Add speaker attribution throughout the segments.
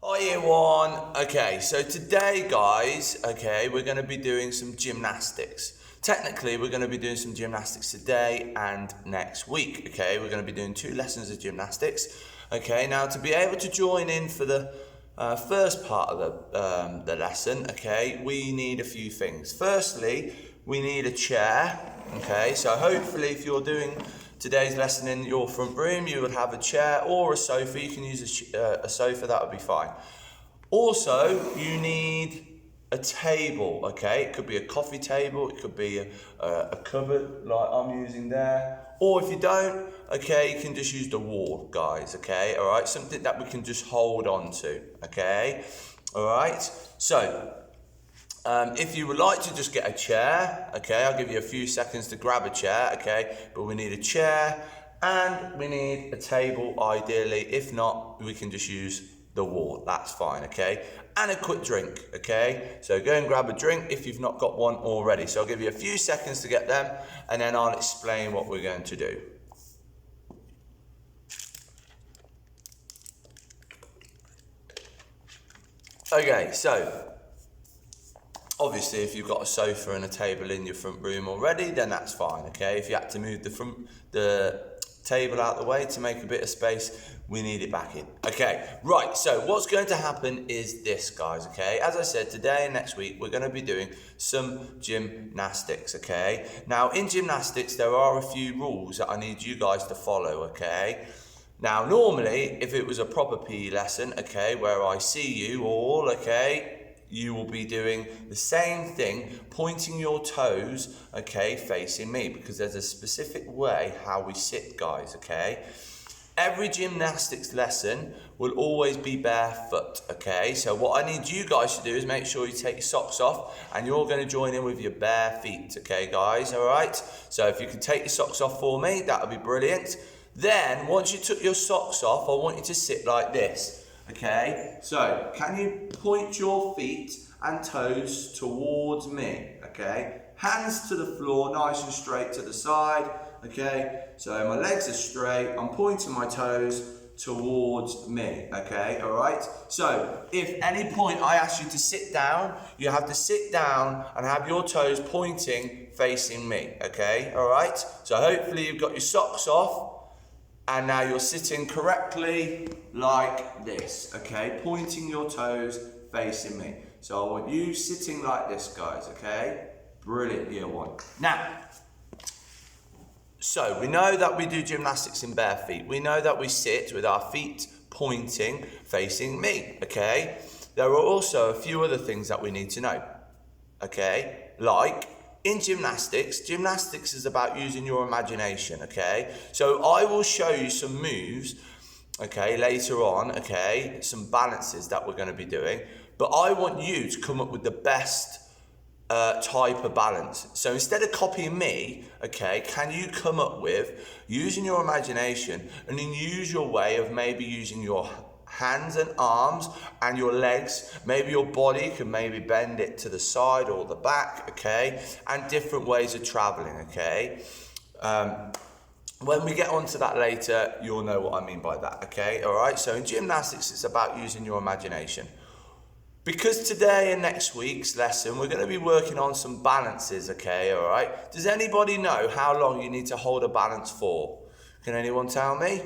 Speaker 1: Hi year one. Okay, so today guys, we're going to be doing some gymnastics. Technically, we're going to be doing some gymnastics today and next week. Okay, we're going to be doing 2 lessons of gymnastics. Okay, now to be able to join in for the first part of the lesson, okay, we need a few things. Firstly, we need a chair. Okay, so hopefully if you're doing today's lesson in your front room, you would have a chair or a sofa. You can use a sofa, that would be fine. Also, you need a table, okay? It could be a coffee table, it could be a cupboard like I'm using there. Or if you don't, okay, you can just use the wall, guys, okay? All right, something that we can just hold on to, okay? All right, so if you would like to just get a chair, okay, I'll give you a few seconds to grab a chair, okay, but we need a chair and we need a table ideally. If not, we can just use the wall, that's fine, okay, and a quick drink, okay, so go and grab a drink if you've not got one already. So I'll give you a few seconds to get them and then I'll explain what we're going to do. Okay, so obviously, if you've got a sofa and a table in your front room already, then that's fine, okay? If you had to move the table out of the way to make a bit of space, we need it back in. Okay, right, so what's going to happen is this, guys, okay? As I said, today and next week, we're going to be doing some gymnastics, okay? Now, in gymnastics, there are a few rules that I need you guys to follow, okay? Now, normally, if it was a proper PE lesson, okay, where I see you all, okay, you will be doing the same thing, pointing your toes, okay, facing me, because there's a specific way how we sit, guys, okay? Every gymnastics lesson will always be barefoot, okay? So what I need you guys to do is make sure you take your socks off and you're going to join in with your bare feet, okay, guys, all right? So if you can take your socks off for me, that would be brilliant. Then, once you took your socks off, I want you to sit like this. Okay, so can you point your feet and toes towards me, okay? Hands to the floor, nice and straight to the side, okay? So my legs are straight, I'm pointing my toes towards me, okay, all right? So if any point I ask you to sit down, you have to sit down and have your toes pointing, facing me, okay, all right? So hopefully you've got your socks off, and now you're sitting correctly like this, okay? Pointing your toes, facing me. So I want you sitting like this, guys, okay? Brilliant, year one. Now, so we know that we do gymnastics in bare feet. We know that we sit with our feet pointing, facing me, okay? There are also a few other things that we need to know, okay? Like, in gymnastics is about using your imagination, okay? So I will show you some moves, okay, later on, okay, some balances that we're going to be doing, but I want you to come up with the best type of balance. So instead of copying me, okay, can you come up with, using your imagination, and then use your way of maybe using your hands and arms and your legs, maybe your body can maybe bend it to the side or the back, okay, and different ways of traveling, okay. When we get onto that later, you'll know what I mean by that, okay, all right. So in gymnastics, it's about using your imagination. Because today and next week's lesson, we're going to be working on some balances, okay, all right. Does anybody know how long you need to hold a balance for? Can anyone tell me?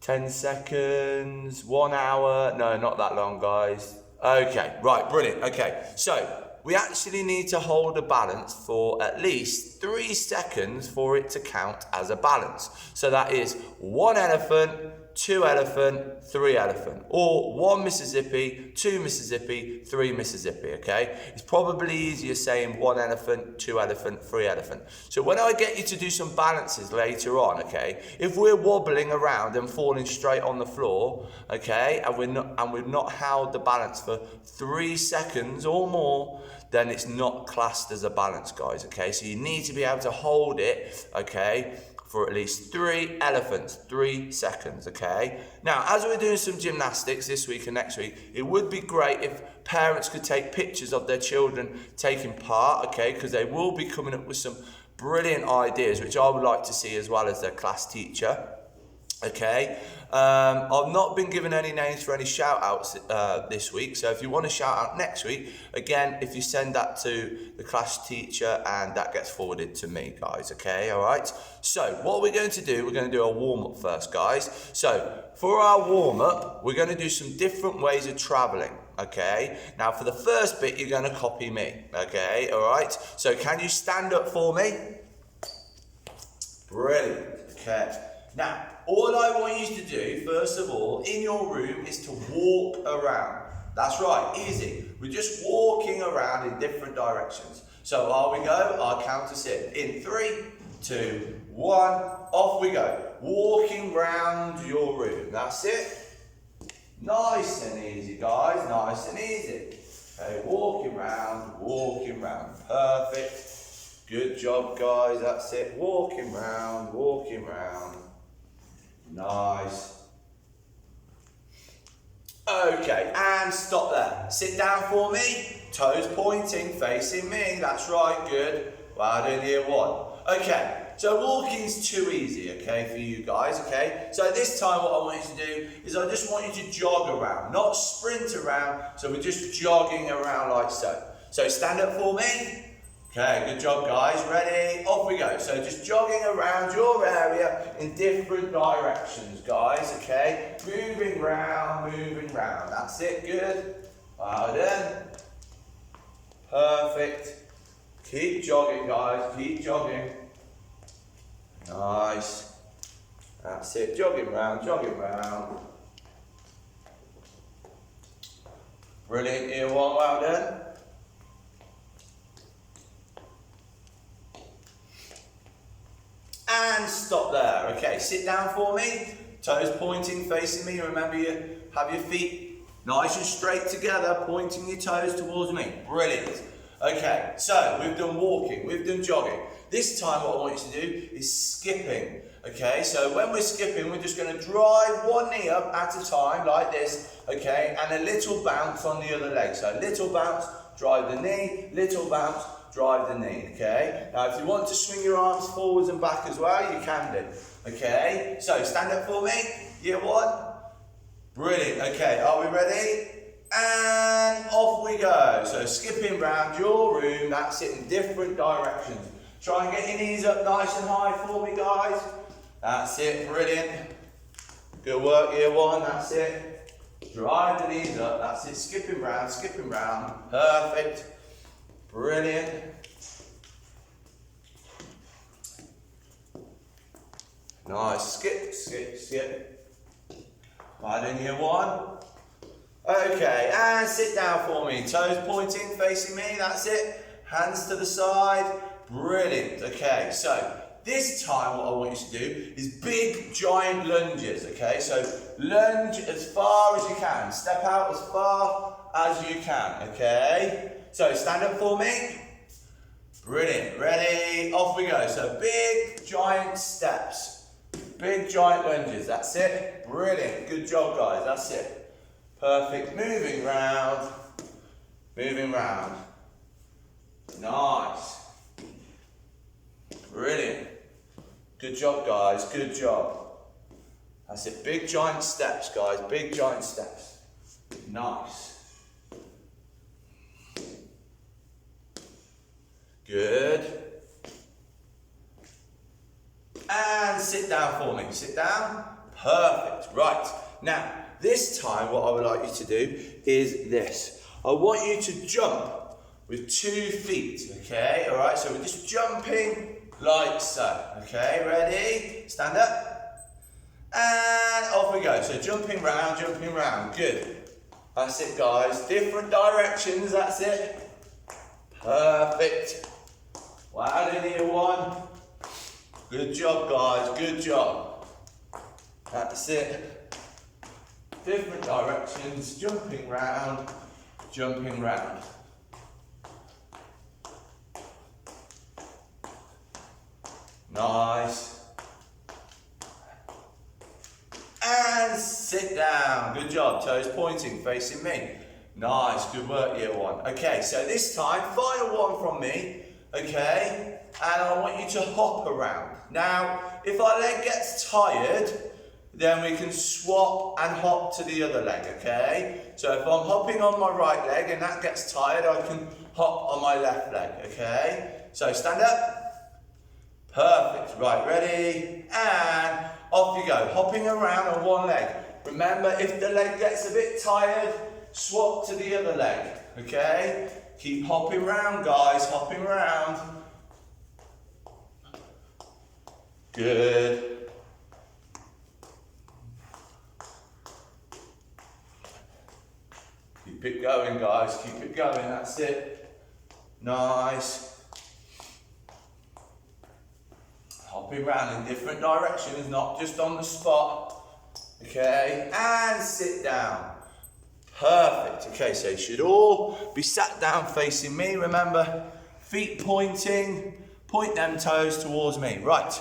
Speaker 1: 10 seconds, 1 hour, no, not that long, guys. Okay, right, brilliant. Okay, so we actually need to hold a balance for at least 3 seconds for it to count as a balance. So that is 1 elephant, 2 elephant, 3 elephant, or 1 Mississippi, 2 Mississippi, 3 Mississippi, okay? It's probably easier saying 1 elephant, 2 elephant, 3 elephant. So when I get you to do some balances later on, okay, if we're wobbling around and falling straight on the floor, okay, and we've not held the balance for 3 seconds or more, then it's not classed as a balance, guys, okay? So you need to be able to hold it, okay, for at least 3 elephants, 3 seconds, okay? Now, as we're doing some gymnastics this week and next week, it would be great if parents could take pictures of their children taking part, okay? Because they will be coming up with some brilliant ideas, which I would like to see as well as their class teacher, okay? I've not been given any names for any shout outs this week, so if you want to shout out next week, again, if you send that to the class teacher and that gets forwarded to me, guys, okay, all right? So what we're going to do, we're going to do a warm-up first, guys. So for our warm-up, we're going to do some different ways of travelling, okay? Now for the first bit, you're going to copy me, okay, all right? So can you stand up for me? Brilliant, okay. Now, all I want you to do, first of all, in your room is to walk around. That's right, easy. We're just walking around in different directions. So on we go, I'll count us in 3, 2, 1, off we go. Walking round your room, that's it. Nice and easy, guys, nice and easy. Okay, walking round, perfect. Good job, guys, that's it. Walking round, nice. Okay, and stop there. Sit down for me. Toes pointing, facing me. That's right, good. Well done, year 1. Okay, so walking's too easy, okay, for you guys, okay? So this time what I want you to do is I just want you to jog around, not sprint around. So we're just jogging around like so. So stand up for me. Okay, good job, guys. Ready? Off we go. So just jogging around your area in different directions, guys, okay? Moving round. That's it, good. Well done. Perfect. Keep jogging, guys, keep jogging. Nice. That's it, jogging round. Brilliant, year 1, well done. And stop there. Okay, sit down for me. Toes pointing, facing me. Remember, you have your feet nice and straight together, pointing your toes towards me. Brilliant. Okay, so we've done walking, we've done jogging. This time what I want you to do is skipping. Okay, so when we're skipping, we're just going to drive one knee up at a time, like this. Okay, and a little bounce on the other leg. So little bounce, drive the knee, little bounce, drive the knee, okay? Now, if you want to swing your arms forwards and back as well, you can do, okay? So, stand up for me, year 1. Brilliant, okay, are we ready? And off we go. So, skipping round your room, that's it, in different directions. Try and get your knees up nice and high for me, guys. That's it, brilliant. Good work, year 1, that's it. Drive the knees up, that's it, skipping round, perfect. Brilliant. Nice. Skip. Right in year 1. Okay, and sit down for me. Toes pointing, facing me. That's it. Hands to the side. Brilliant. Okay, so this time what I want you to do is big, giant lunges. Okay, so lunge as far as you can. Step out as far as you can. Okay. So stand up for me. Brilliant. Ready? Off we go. So big, giant steps. Big, giant lunges. That's it. Brilliant. Good job, guys. That's it. Perfect. Moving round. Nice. Brilliant. Good job, guys. Good job. That's it. Big, giant steps, guys. Big, giant steps. Nice. Good. And sit down for me. Sit down. Perfect. Right. Now, this time what I would like you to do is this. I want you to jump with 2 feet. Okay? Alright, so we're just jumping like so. Okay, ready? Stand up. And off we go. So jumping round. Good. That's it, guys. Different directions. That's it. Perfect. Wow, in here 1. Good job, guys. Good job. That's it. Different directions. Jumping round. Nice. And sit down. Good job. Toes pointing, facing me. Nice. Good work, year 1. Okay, so this time, final one from me. Okay, and I want you to hop around. Now, if our leg gets tired, then we can swap and hop to the other leg, okay? So if I'm hopping on my right leg and that gets tired, I can hop on my left leg, okay? So stand up. Perfect. Right, ready? And off you go. Hopping around on one leg. Remember, if the leg gets a bit tired, swap to the other leg, okay? Keep hopping around, guys, hopping around. Good. Keep it going, guys, keep it going, that's it. Nice. Hopping around in different directions, not just on the spot. Okay, and sit down. Perfect. Okay, so you should all be sat down facing me. Remember, feet pointing, point them toes towards me. Right,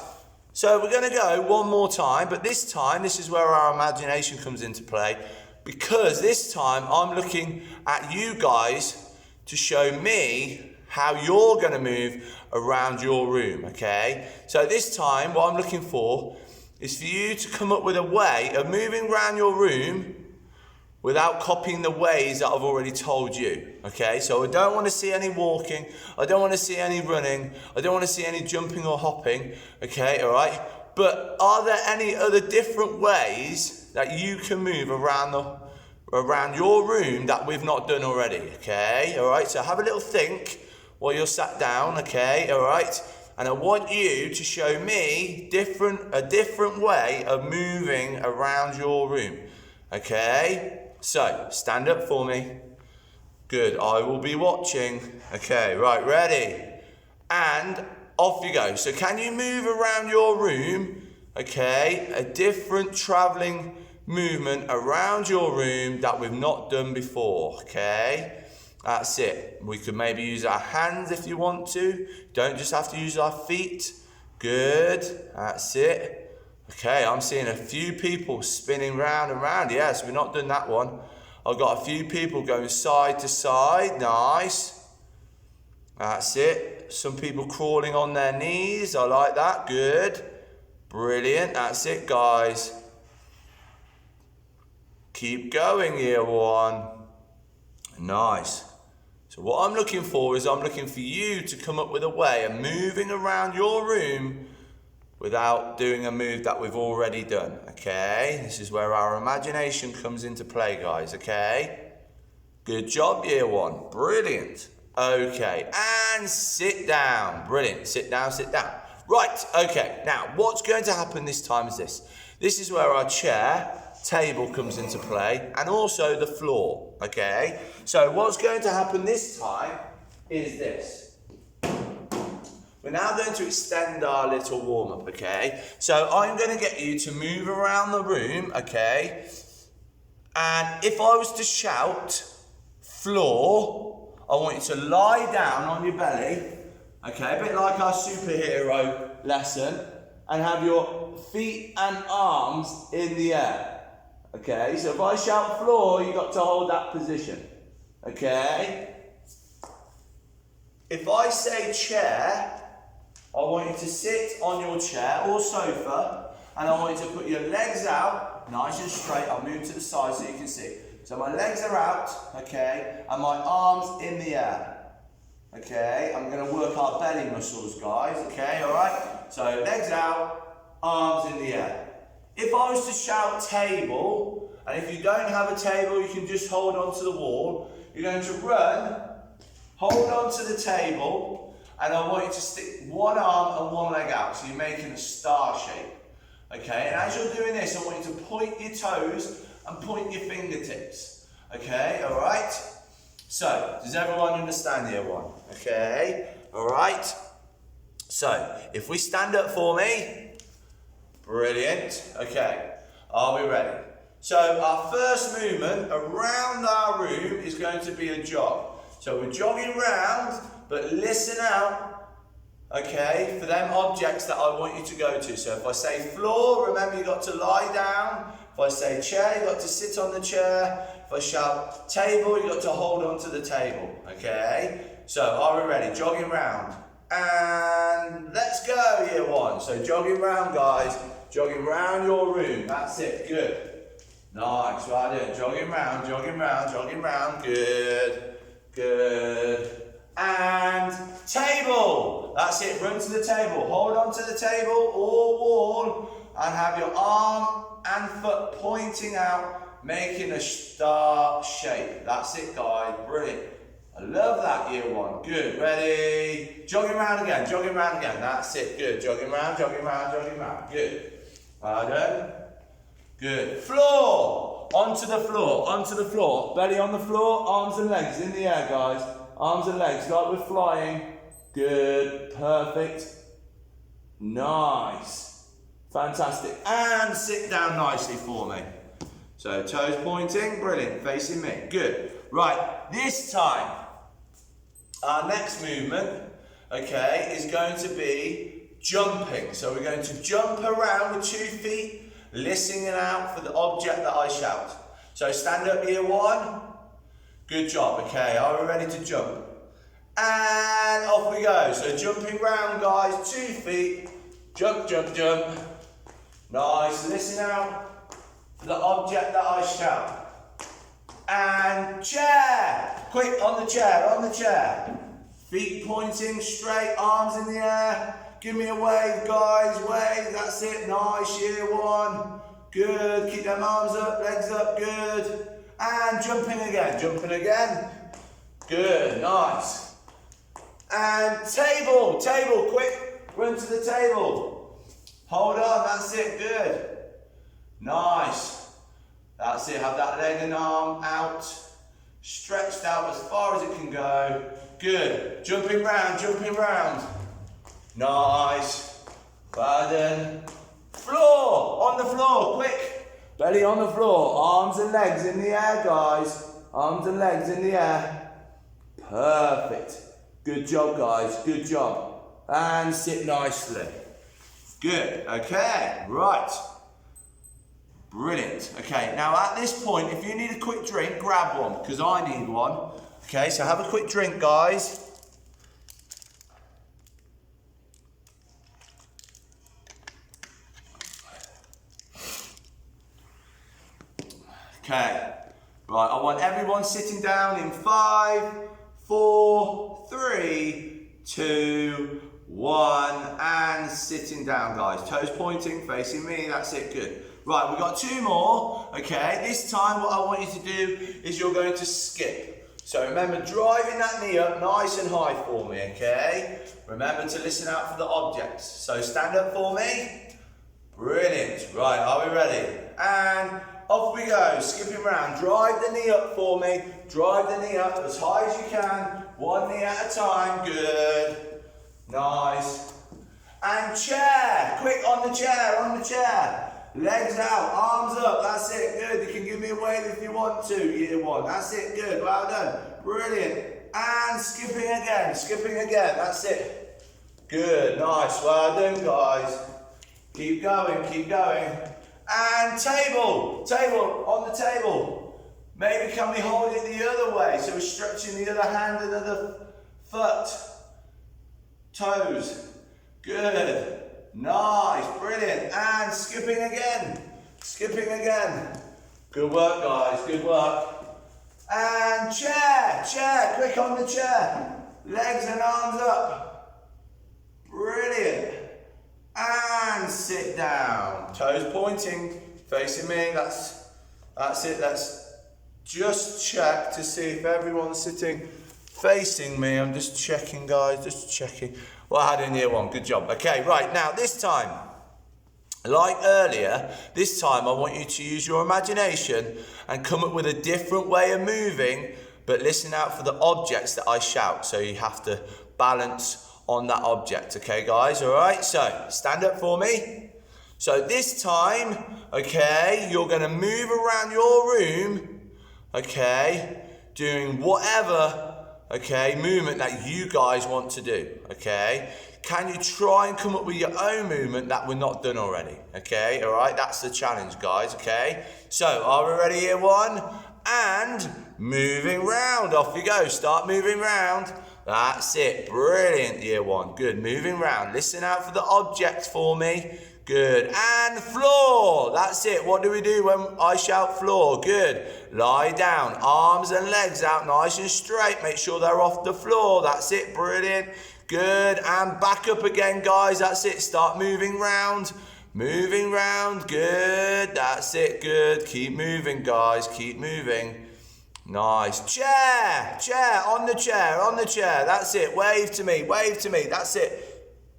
Speaker 1: so we're going to go one more time, but this time, this is where our imagination comes into play, because this time I'm looking at you guys to show me how you're going to move around your room, okay? So this time, what I'm looking for is for you to come up with a way of moving around your room without copying the ways that I've already told you, okay? So I don't want to see any walking, I don't want to see any running, I don't want to see any jumping or hopping, okay, all right? But are there any other different ways that you can move around your room that we've not done already, okay? All right, so have a little think while you're sat down, okay, all right? And I want you to show me a different way of moving around your room, okay? So, stand up for me. Good, I will be watching. Okay, right, ready? And off you go. So can you move around your room, okay? A different traveling movement around your room that we've not done before, okay? That's it. We could maybe use our hands if you want to. Don't just have to use our feet. Good. That's it. Okay, I'm seeing a few people spinning round and round. Yes, we've not done that one. I've got a few people going side to side. Nice. That's it. Some people crawling on their knees. I like that. Good. Brilliant. That's it, guys. Keep going, year one. Nice. So what I'm looking for is I'm looking for you to come up with a way of moving around your room without doing a move that we've already done, okay? This is where our imagination comes into play, guys, okay? Good job, year one. Brilliant. Okay, and sit down. Brilliant. Sit down, sit down. Right, okay. Now, what's going to happen this time is this. This is where our table comes into play, and also the floor, okay? So what's going to happen this time is this. We're now going to extend our little warm-up, okay? So I'm going to get you to move around the room, okay? And if I was to shout floor, I want you to lie down on your belly, okay? A bit like our superhero lesson, and have your feet and arms in the air. Okay, so if I shout floor, you've got to hold that position. Okay? If I say chair, I want you to sit on your chair or sofa, and I want you to put your legs out, nice and straight. I'll move to the side so you can see. So my legs are out, okay, and my arms in the air. Okay, I'm going to work our belly muscles, guys, okay, alright? So legs out, arms in the air. If I was to shout table, and if you don't have a table, you can just hold on to the wall. You're going to run, hold on to the table, and I want you to stick one arm and one leg out, so you're making a star shape. Okay, and as you're doing this, I want you to point your toes and point your fingertips. Okay, all right? So, does everyone understand year one? Okay, all right? So, if we stand up for me, brilliant. Okay, are we ready? So, our first movement around our room is going to be a jog. So, we're jogging around, but listen out, okay, for them objects that I want you to go to. So, if I say floor, remember you've got to lie down. If I say chair, you've got to sit on the chair. If I shout table, you've got to hold on to the table, okay? So, are we ready? Jogging round. And let's go, year one. So, jogging round, guys. Jogging round your room. That's it. Good. Nice. Right there. Jogging round, jogging round, jogging round. Good. Good. And table. That's it. Run to the table. Hold on to the table or wall and have your arm and foot pointing out, making a star shape. That's it, guys. Brilliant. I love that, year one. Good. Ready? Jogging around again. Jogging around again. That's it. Good. Jogging around, jogging around, jogging around. Good. Well done. Good. Floor. Onto the floor. Onto the floor. Belly on the floor. Arms and legs in the air, guys. Arms and legs like we're flying. Good. Perfect. Nice. Fantastic. And sit down nicely for me. So toes pointing. Brilliant. Facing me. Good. Right. This time, our next movement, okay, is going to be jumping. So we're going to jump around with 2 feet, listening out for the object that I shout. So stand up, year one. Good job. Okay, are we ready to jump? And off we go. So jumping round, guys, 2 feet. Jump, jump, jump. Nice. Listen out for the object that I shout. And chair. Quick, on the chair, on the chair. Feet pointing straight, arms in the air. Give me a wave, guys, wave. That's it. Nice, year one. Good. Keep them arms up, legs up. Good. And jumping again, jumping again. Good, nice. And table, table, quick. Run to the table. Hold on, that's it, good. Nice. That's it, have that leg and arm out. Stretched out as far as it can go. Good. Jumping round, jumping round. Nice. Well done. Floor, on the floor, quick. Belly on the floor, arms and legs in the air, guys. Arms and legs in the air. Perfect. Good job, guys, good job. And sit nicely. Good, okay, right. Brilliant. Okay, now at this point, if you need a quick drink, grab one, because I need one. Okay, so have a quick drink, guys. Okay, right, I want everyone sitting down in 5, 4, 3, 2, 1, and sitting down, guys. Toes pointing, facing me, that's it, good. Right, we've got 2 more, okay? This time what I want you to do is you're going to skip. So remember, driving that knee up nice and high for me, okay? Remember to listen out for the objects. So stand up for me. Brilliant. Right, are we ready? And off we go, skipping around. Drive the knee up for me. Drive the knee up as high as you can. 1 knee at a time. Good. Nice. And chair. Quick, on the chair, on the chair. Legs out, arms up. That's it. Good. You can give me a wave if you want to, year one. That's it. Good. Well done. Brilliant. And skipping again. Skipping again. That's it. Good. Nice. Well done, guys. Keep going. Keep going. And table, table, on the table. Maybe can we hold it the other way? So we're stretching the other hand and the other foot. Toes. Good. Nice, brilliant. And skipping again. Skipping again. Good work, guys, good work. And chair, chair, quick on the chair. Legs and arms up. Brilliant. And sit down. Toes pointing, facing me. That's it. Let's just check to see if everyone's sitting facing me. I'm just checking, guys, just checking. Well, I had in year one. Good job. Okay, right. Now, this time, like earlier, this time I want you to use your imagination and come up with a different way of moving, but listen out for the objects that I shout. So you have to balance on that object, okay guys, all right? So, stand up for me. So this time, okay, you're gonna move around your room, okay, doing whatever, okay, movement that you guys want to do, okay? Can you try and come up with your own movement that we're not done already, okay, all right? That's the challenge, guys, okay? So, are we ready, year one? And moving round, off you go, start moving round. That's it. Brilliant, year one. Good. Moving round. Listen out for the object for me. Good. And floor. That's it. What do we do when I shout floor? Good. Lie down. Arms and legs out nice and straight. Make sure they're off the floor. That's it. Brilliant. Good. And back up again, guys. That's it. Start moving round. Moving round. Good. That's it. Good. Keep moving, guys. Keep moving. Nice. Chair. Chair. On the chair. On the chair. That's it. Wave to me. Wave to me. That's it.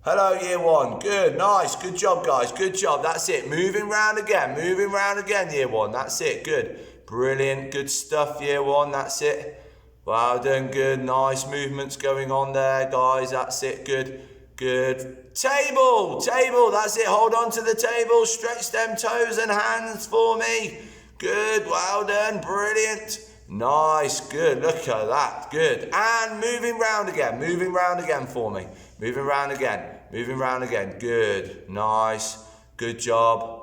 Speaker 1: Hello, year one. Good. Nice. Good job, guys. Good job. That's it. Moving round again. Moving round again, year one. That's it. Good. Brilliant. Good stuff, year one. That's it. Well done. Good. Nice movements going on there, guys. That's it. Good. Good. Table. Table. That's it. Hold on to the table. Stretch them toes and hands for me. Good. Well done. Brilliant. Nice. Good. Look at that. Good. And moving round again. Moving round again for me. Moving round again. Moving round again. Good. Nice. Good job.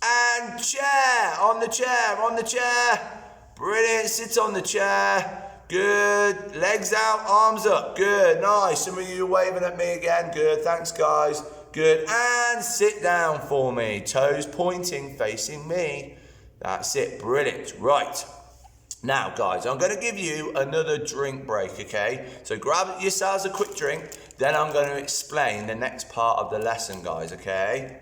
Speaker 1: And chair. On the chair. On the chair. Brilliant. Sit on the chair. Good. Legs out. Arms up. Good. Nice. Some of you are waving at me again. Good. Thanks, guys. Good. And sit down for me. Toes pointing, facing me. That's it. Brilliant. Right. Now, guys, I'm going to give you another drink break, okay? So grab yourselves a quick drink, then I'm going to explain the next part of the lesson, guys, okay?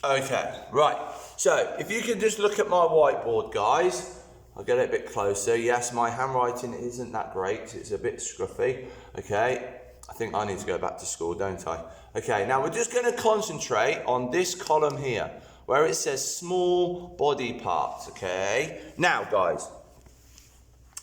Speaker 1: Okay, right. So, if you can just look at my whiteboard, guys. I'll get it a bit closer. Yes, my handwriting isn't that great. It's a bit scruffy. Okay, I think I need to go back to school, don't I? Okay, now we're just going to concentrate on this column here, where it says small body parts, okay? Now, guys,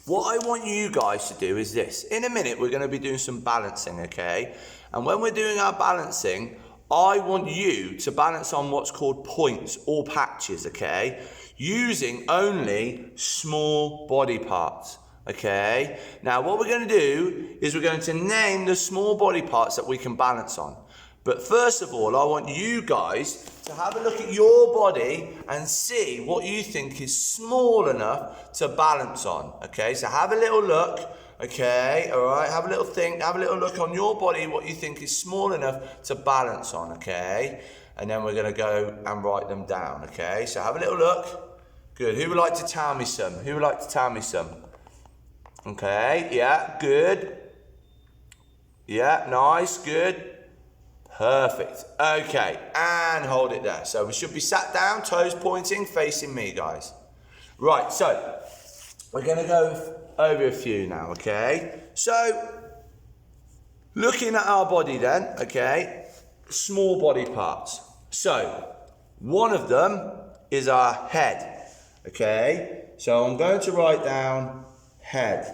Speaker 1: what I want you guys to do is this. In a minute, we're going to be doing some balancing, okay? And when we're doing our balancing, I want you to balance on what's called points or patches, okay? Using only small body parts, okay? Now, what we're going to do is we're going to name the small body parts that we can balance on. But first of all, I want you guys to have a look at your body and see what you think is small enough to balance on, okay? So have a little look. Okay, all right, have a little think, have a little look on your body, what you think is small enough to balance on, okay? And then we're going to go and write them down, okay? So have a little look. Good. Who would like to tell me some? Who would like to tell me some? Okay, yeah, good. Yeah, nice, good. Perfect. Okay, and hold it there. So we should be sat down, toes pointing, facing me, guys. Right, so we're going to go over a few now, okay? So, looking at our body then, okay, small body parts. So, one of them is our head, okay? So, I'm going to write down head.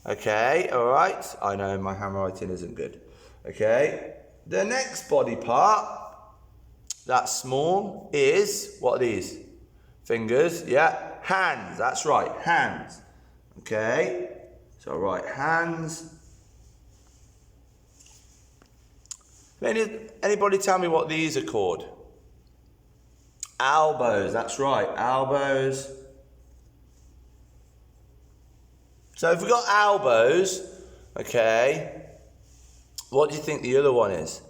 Speaker 1: Okay, all right? I know my handwriting isn't good. Okay, the next body part, that's small, is, what are these? Fingers, yeah. Hands, that's right, hands. Okay, so right, hands. Anybody tell me what these are called? Elbows, that's right, elbows. So if we've got elbows, okay, what do you think the other one is?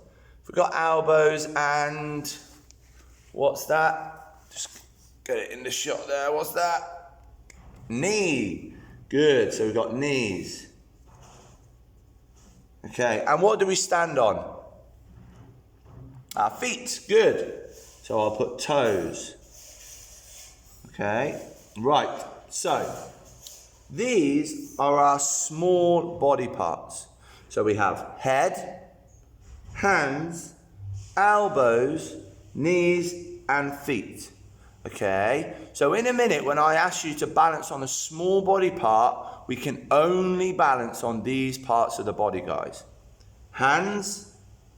Speaker 1: If we've got elbows and, what's that? Just get it in the shot there. What's that? Knee. Good. So we've got knees. Okay. And what do we stand on? Our feet. Good. So I'll put toes. Okay. Right. So these are our small body parts. So we have head, hands, elbows, knees, and feet. Okay, so in a minute when I ask you to balance on a small body part, we can only balance on these parts of the body, guys. Hands,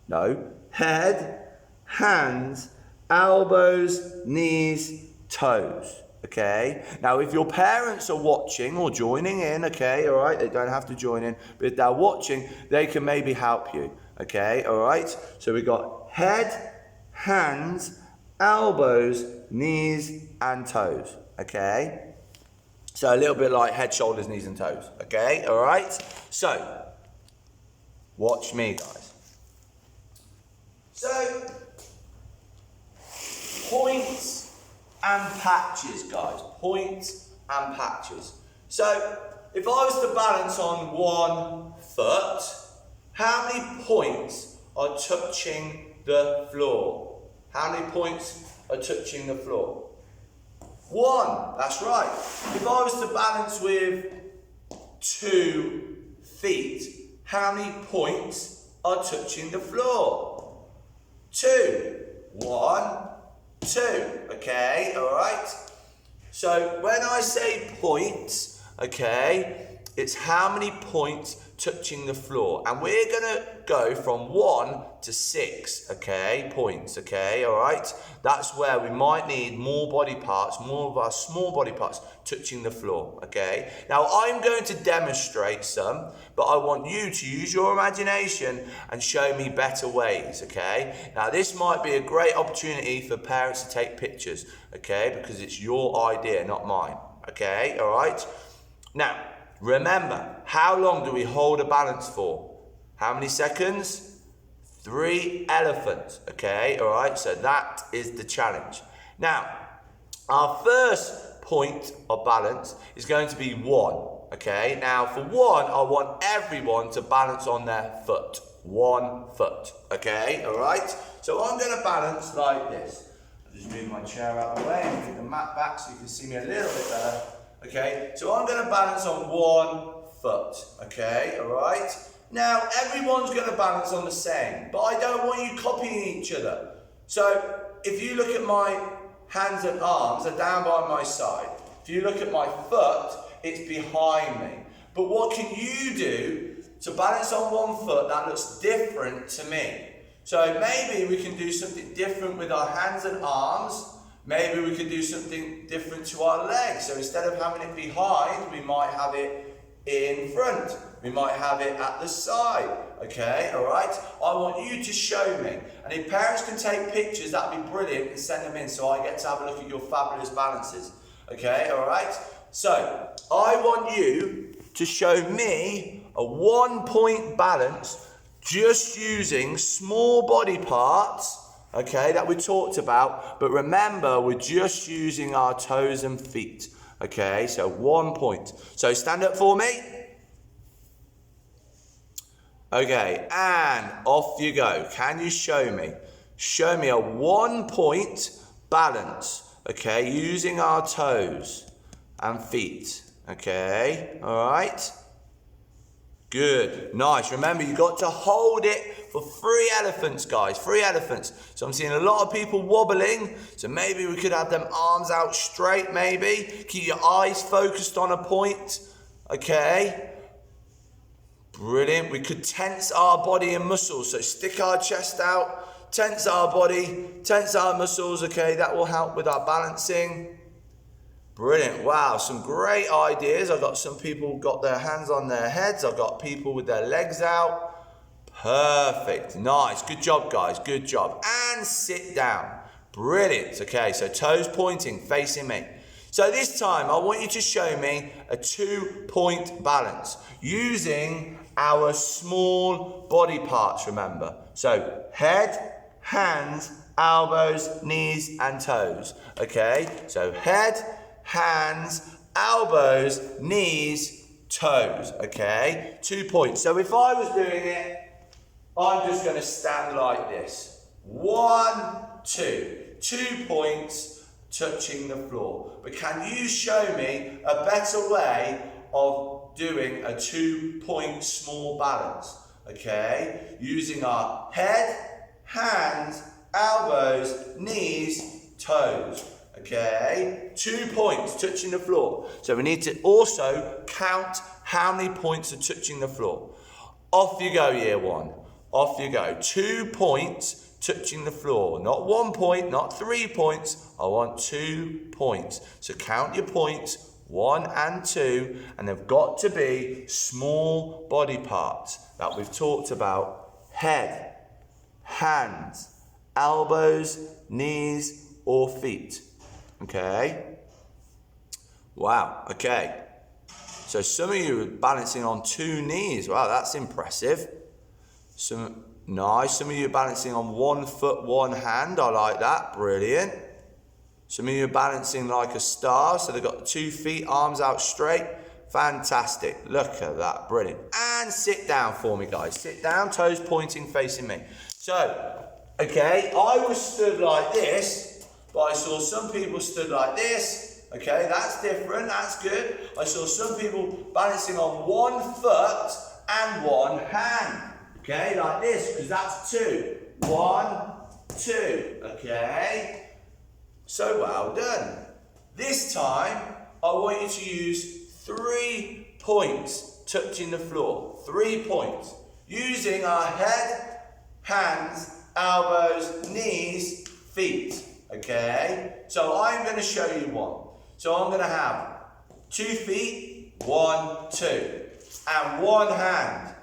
Speaker 1: no, head, hands, elbows, knees, toes. Okay, now if your parents are watching or joining in, okay, all right, they don't have to join in, but if they're watching, they can maybe help you. Okay, all right, so we got head, hands, elbows, knees, and toes. Okay, so a little bit like head, shoulders, knees, and toes. Okay, all right, so watch me, guys. So points and patches, guys. Points and patches. So if I was to balance on 1 foot, how many points are touching the floor? How many points are touching the floor? 1, that's right. If I was to balance with 2 feet, how many points are touching the floor? 2. 1, 2. Okay, all right. So when I say points, okay, it's how many points touching the floor, and we're gonna go from 1 to 6, okay, points, okay, all right. That's where we might need more body parts, more of our small body parts touching the floor, okay. Now I'm going to demonstrate some, but I want you to use your imagination and show me better ways, okay. Now this might be a great opportunity for parents to take pictures, okay, because it's your idea, not mine, okay, all right. Now remember, how long do we hold a balance for? How many seconds? 3 elephants, okay, all right, so that is the challenge. Now, our first point of balance is going to be 1, okay. Now, for 1, I want everyone to balance on their foot, 1 foot, okay, all right. So I'm going to balance like this. I'll just move my chair out of the way and move the mat back so you can see me a little bit better. Okay, so I'm going to balance on 1 foot, okay, all right? Now, everyone's going to balance on the same, but I don't want you copying each other. So, if you look at my hands and arms, they're down by my side. If you look at my foot, it's behind me. But what can you do to balance on 1 foot that looks different to me? So, maybe we can do something different with our hands and arms. Maybe we could do something different to our legs. So instead of having it behind, we might have it in front. We might have it at the side. Okay, all right? I want you to show me. And if parents can take pictures, that'd be brilliant, and send them in so I get to have a look at your fabulous balances. Okay, all right? So I want you to show me a 1-point balance just using small body parts, okay, that we talked about, but remember, we're just using our toes and feet, okay, so 1 point. So stand up for me. Okay, and off you go. Can you show me? Show me a 1-point balance, okay, using our toes and feet, okay, all right. Good, nice. Remember, you got to hold it for 3 elephants, guys. 3 elephants. So I'm seeing a lot of people wobbling. So maybe we could have them arms out straight, maybe. Keep your eyes focused on a point. Okay. Brilliant. We could tense our body and muscles. So stick our chest out, tense our body, tense our muscles. Okay, that will help with our balancing. Brilliant. Wow, some great ideas. I've got some people got their hands on their heads. I've got people with their legs out. Perfect. Nice. Good job, guys. Good job. And sit down. Brilliant. Okay, so toes pointing, facing me. So this time, I want you to show me a 2-point balance using our small body parts, remember. So head, hands, elbows, knees, and toes. Okay, so head, hands, elbows, knees, toes, okay? 2 points. So if I was doing it, I'm just going to stand like this. 1, 2. 2 points touching the floor. But can you show me a better way of doing a 2-point small balance, okay? Using our head, hands, elbows, knees, toes. Okay, 2 points touching the floor. So we need to also count how many points are touching the floor. Off you go, year one. Off you go. 2 points touching the floor. Not 1 point, not 3 points. I want 2 points. So count your points, 1 and 2, and they've got to be small body parts that we've talked about. Head, hands, elbows, knees, or feet. Okay? Wow, okay. So some of you are balancing on 2 knees. Wow, that's impressive. Nice. Some of you are balancing on 1 foot, 1 hand. I like that. Brilliant. Some of you are balancing like a star. So they've got 2 feet, arms out straight. Fantastic. Look at that. Brilliant. And sit down for me, guys. Sit down, toes pointing, facing me. So, okay, I was stood like this, but I saw some people stood like this. Okay, that's different. That's good. I saw some people balancing on 1 foot and 1 hand. Okay, like this, because that's 2. 1, 2. Okay. So well done. This time, I want you to use 3 points touching the floor. 3 points. Using our head, hands, elbows, knees, feet. Okay? So I'm going to show you one. So I'm going to have 2 feet, 1, 2. And 1 hand.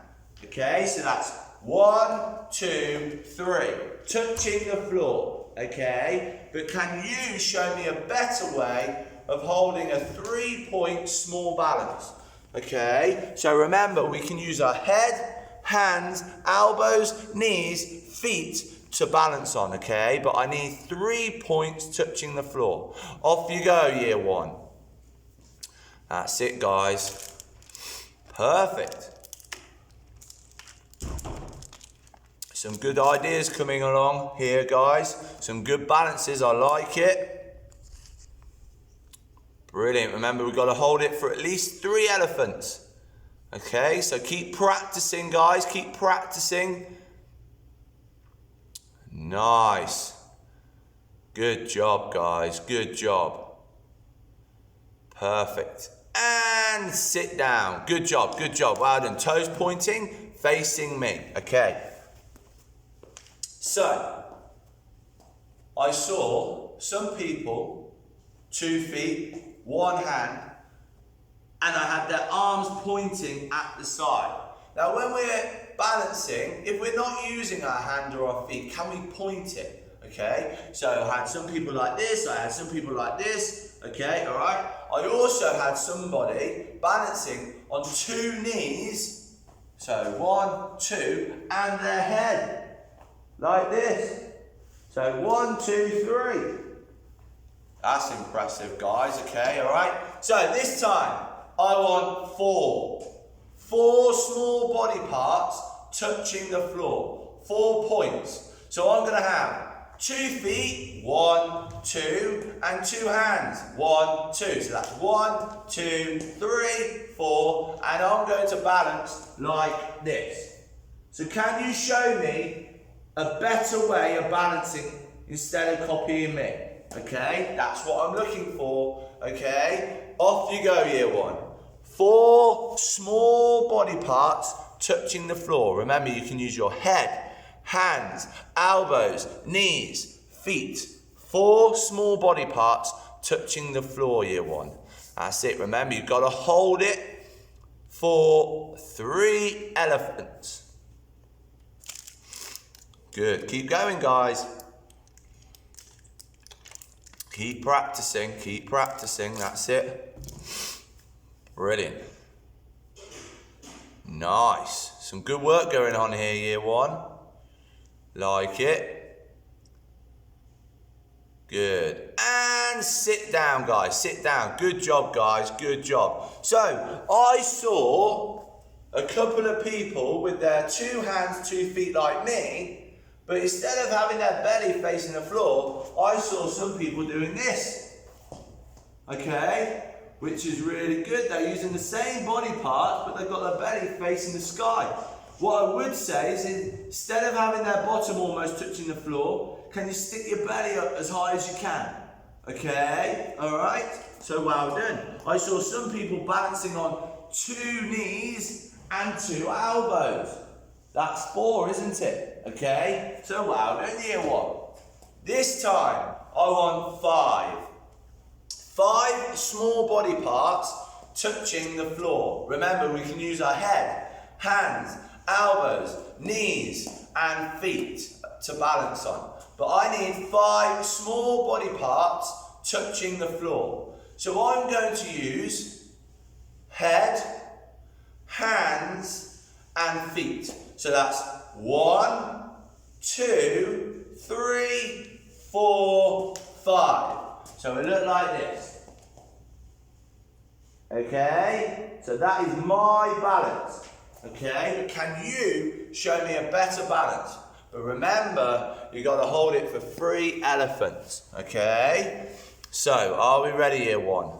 Speaker 1: Okay? So that's 1, 2, 3. Touching the floor. Okay? But can you show me a better way of holding a 3-point small balance? Okay? So remember, we can use our head, hands, elbows, knees, feet to balance on, okay? But I need 3 points touching the floor. Off you go, year one. That's it, guys. Perfect. Some good ideas coming along here, guys. Some good balances. I like it. Brilliant. Remember, we've got to hold it for at least 3 elephants. Okay, so keep practicing, guys. Keep practicing. Nice. Good job, guys. Good job. Perfect. And sit down. Good job. Good job. Well done. Toes pointing, facing me. Okay. So, I saw some people, 2 feet, 1 hand, and I had their arms pointing at the side. Now, when we're balancing, if we're not using our hand or our feet, can we point it? Okay, so I had some people like this, I had some people like this, okay, all right? I also had somebody balancing on 2 knees, so 1, 2, and their head, like this. So 1, 2, 3. That's impressive, guys, okay, all right? So this time, I want 4. 4 small body parts touching the floor. 4 points. So I'm going to have 2 feet, 1, 2, and 2 hands, 1, 2. So that's 1, 2, 3, 4, and I'm going to balance like this. So can you show me a better way of balancing instead of copying me? Okay, that's what I'm looking for. Okay, off you go, year one. 4 small body parts touching the floor. Remember, you can use your head, hands, elbows, knees, feet. 4 small body parts touching the floor, year one. That's it. Remember, you've got to hold it for 3 elephants. Good. Keep going, guys. Keep practicing. Keep practicing. That's it. Brilliant. Nice. Some good work going on here, year one. Like it. Good. And sit down, guys. Sit down. Good job, guys. Good job. So, I saw a couple of people with their 2 hands, 2 feet like me, but instead of having their belly facing the floor, I saw some people doing this. Okay? Which is really good. They're using the same body parts, but they've got their belly facing the sky. What I would say is, instead of having their bottom almost touching the floor, can you stick your belly up as high as you can? Okay, all right. So well done. I saw some people balancing on 2 knees and 2 elbows. That's 4, isn't it? Okay, so well done, year 1. This time, I want 5. 5 small body parts touching the floor. Remember, we can use our head, hands, elbows, knees, and feet to balance on. But I need 5 small body parts touching the floor. So I'm going to use head, hands, and feet. So that's 1, 2, 3, 4, 5. So it look like this. Okay, so that is my balance. Okay, but can you show me a better balance? But remember, you got to hold it for 3 elephants. Okay, so are we ready, year 1?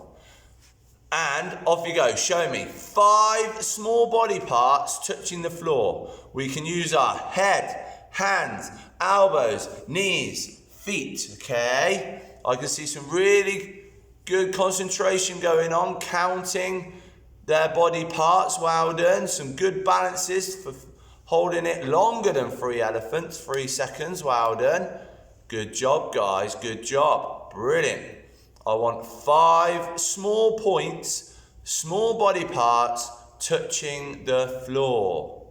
Speaker 1: And off you go. Show me 5 small body parts touching the floor. We can use our head, hands, elbows, knees, feet. Okay, I can see some really good concentration going on, counting their body parts. Well done. Some good balances for holding it longer than 3 elephants, 3 seconds. Well done. Good job, guys. Good job. Brilliant. I want 5 small points, small body parts touching the floor.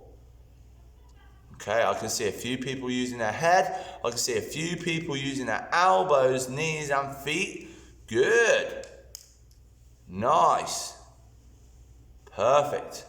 Speaker 1: Okay, I can see a few people using their head. I can see a few people using their elbows, knees, and feet. Good. Nice. Perfect.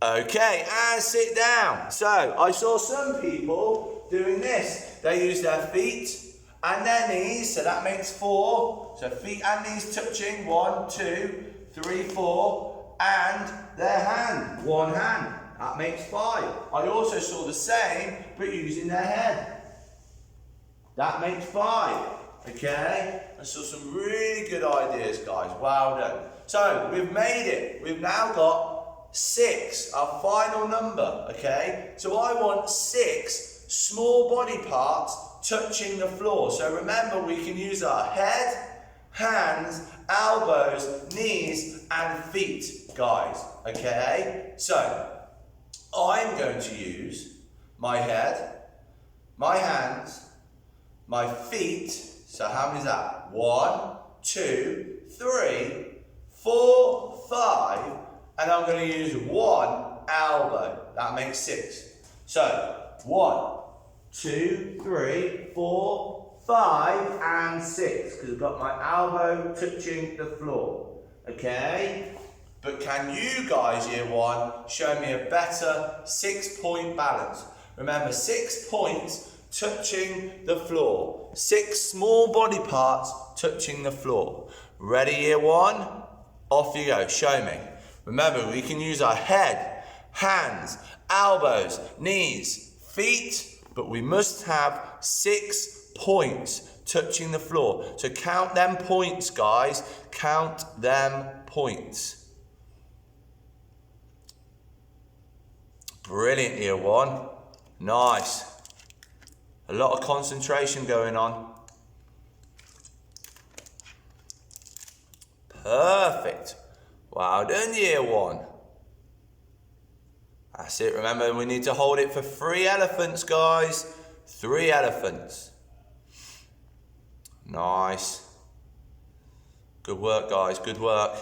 Speaker 1: Okay, and sit down. So, I saw some people doing this. They use their feet and their knees, so that makes 4. So feet and knees touching, 1, 2, 3, 4, and their hand, 1 hand. That makes 5. I also saw the same, but using their head. That makes 5. Okay? I saw some really good ideas, guys. Well done. So, we've made it. We've now got 6, our final number. Okay? So I want 6 small body parts touching the floor. So remember, we can use our head, hands, elbows, knees, and feet, guys. Okay? So, I'm going to use my head, my hands, my feet. So how many is that? 1, 2, 3, 4, 5, and I'm going to use 1 elbow. That makes 6. So 1, 2, 3, 4, 5, and 6, because I've got my elbow touching the floor. Okay? But can you guys, year 1, show me a better 6-point balance? Remember, 6 points touching the floor. 6 small body parts touching the floor. Ready, year 1? Off you go. Show me. Remember, we can use our head, hands, elbows, knees, feet, but we must have 6 points touching the floor. So count them points, guys. Count them points. Brilliant, year 1. Nice. A lot of concentration going on. Perfect. Well done, year 1. That's it. Remember, we need to hold it for 3 elephants, guys. 3 elephants. Nice. Good work, guys. Good work.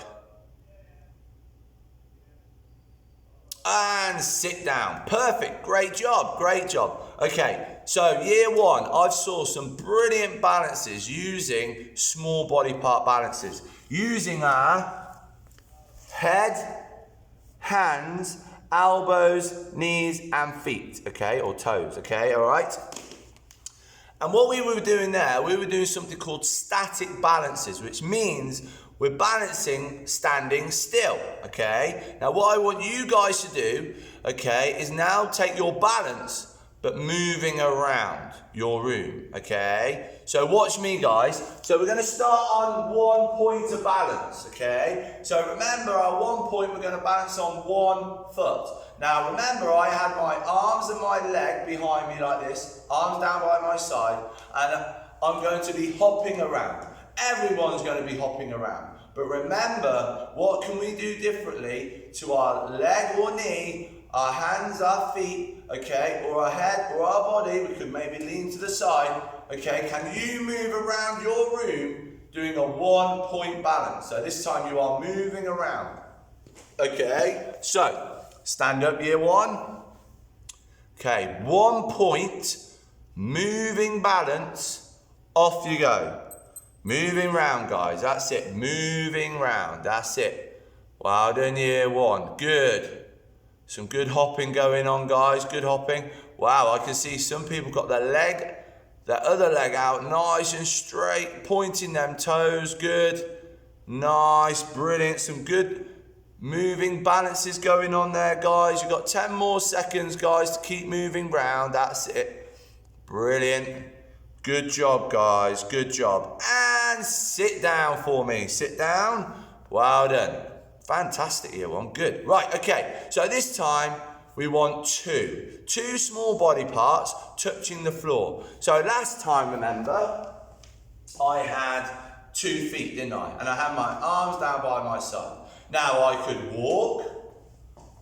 Speaker 1: And sit down. Perfect. Great job. Great job. Okay, so year 1, I've saw some brilliant balances using small body part balances. Using our head, hands, elbows, knees, and feet. Okay, or toes. Okay, all right? And what we were doing there, we were doing something called static balances, which means we're balancing standing still, okay? Now what I want you guys to do, okay, is now take your balance, but moving around your room, okay? So watch me, guys. So we're gonna start on 1 point of balance, okay? So remember, our 1 point, we're gonna balance on 1 foot. Now remember, I had my arms and my leg behind me like this, arms down by my side, and I'm going to be hopping around. Everyone's going to be hopping around. But remember, what can we do differently to our leg or knee, our hands, our feet, okay, or our head or our body? We could maybe lean to the side, okay? Can you move around your room doing a 1 point balance? So this time you are moving around, okay? So, stand up, year 1. Okay, 1 point, moving balance, off you go. Moving round, guys, that's it, moving round, that's it. Well done, year 1, good. Some good hopping going on, guys, good hopping. Wow, I can see some people got their other leg out, nice and straight, pointing them toes, good. Nice, brilliant, some good moving balances going on there, guys. You've got 10 more seconds, guys, to keep moving round, that's it. Brilliant. Good job, guys, good job. And sit down for me, sit down. Well done. Fantastic, year 1, good. Right, okay, so this time we want two small body parts touching the floor. So last time, remember, I had 2 feet, didn't I? And I had my arms down by my side. Now I could walk,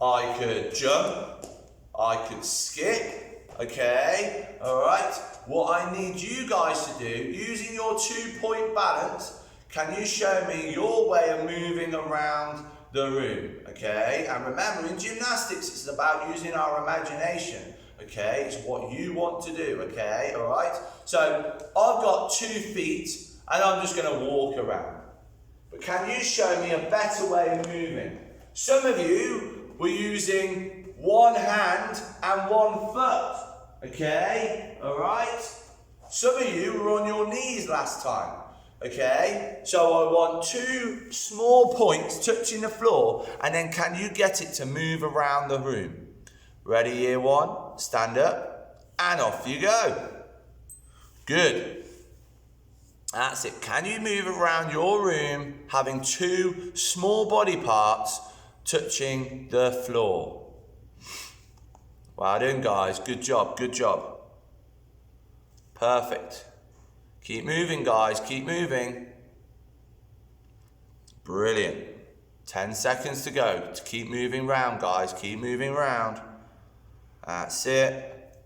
Speaker 1: I could jump, I could skip, okay, all right. What I need you guys to do, using your 2 point balance, can you show me your way of moving around the room, okay? And remember, in gymnastics, it's about using our imagination, okay? It's what you want to do, okay? All right? So I've got 2 feet, and I'm just going to walk around. But can you show me a better way of moving? Some of you were using 1 hand and 1 foot. Okay, all right? Some of you were on your knees last time, okay? So I want 2 small points touching the floor, and then can you get it to move around the room? Ready, year 1? Stand up, and off you go. Good. That's it. Can you move around your room having 2 small body parts touching the floor? Well done, guys. Good job, good job. Perfect. Keep moving, guys. Keep moving. Brilliant. 10 seconds to go. To keep moving round, guys. Keep moving round. That's it.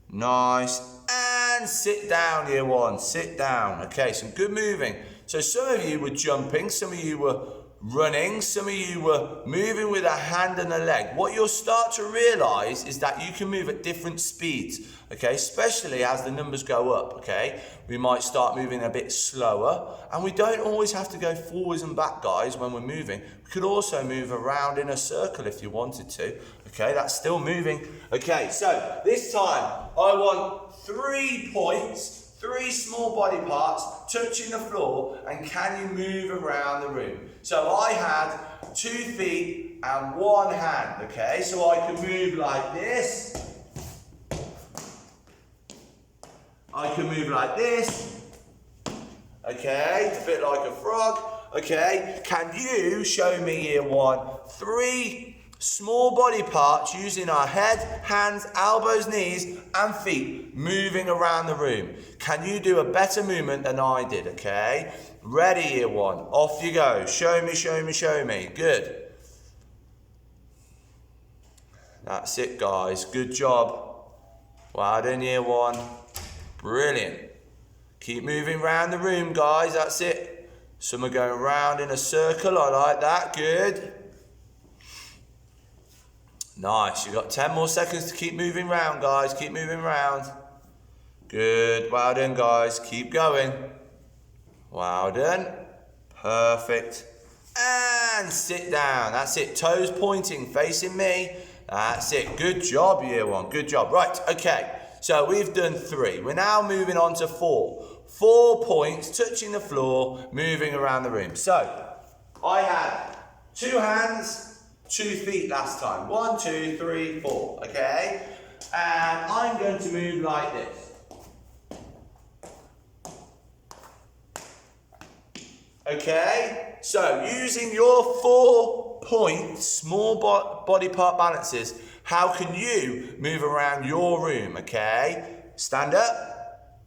Speaker 1: Nice. And sit down, year 1. Sit down. Okay, some good moving. So some of you were jumping. Some of you were running, some of you were moving with a hand and a leg. What you'll start to realise is that you can move at different speeds, okay, especially as the numbers go up, okay. We might start moving a bit slower, and we don't always have to go forwards and back, guys, when we're moving. We could also move around in a circle if you wanted to, okay, that's still moving. Okay, so this time I want 3 points, 3 small body parts touching the floor, and can you move around the room? So I had 2 feet and 1 hand, okay? So I can move like this. I can move like this. Okay, a bit like a frog. Okay, can you show me, year 1, 3 small body parts using our head, hands, elbows, knees, and feet moving around the room? Can you do a better movement than I did, okay? Ready, year 1, off you go. Show me, show me, show me. Good. That's it, guys. Good job. Well done, year 1. Brilliant. Keep moving around the room, guys. That's it. Some are going round in a circle. I like that. Good. Nice. You've got 10 more seconds to keep moving round, guys. Keep moving round. Good. Well done, guys. Keep going. Well done. Perfect. And sit down. That's it. Toes pointing, facing me. That's it. Good job, year 1. Good job. Right. Okay. So we've done 3. We're now moving on to 4. 4 points touching the floor, moving around the room. So I had 2 hands, 2 feet last time. 1, 2, 3, 4. Okay. And I'm going to move like this. Okay, so using your 4 point small body part balances, how can you move around your room? Okay, stand up.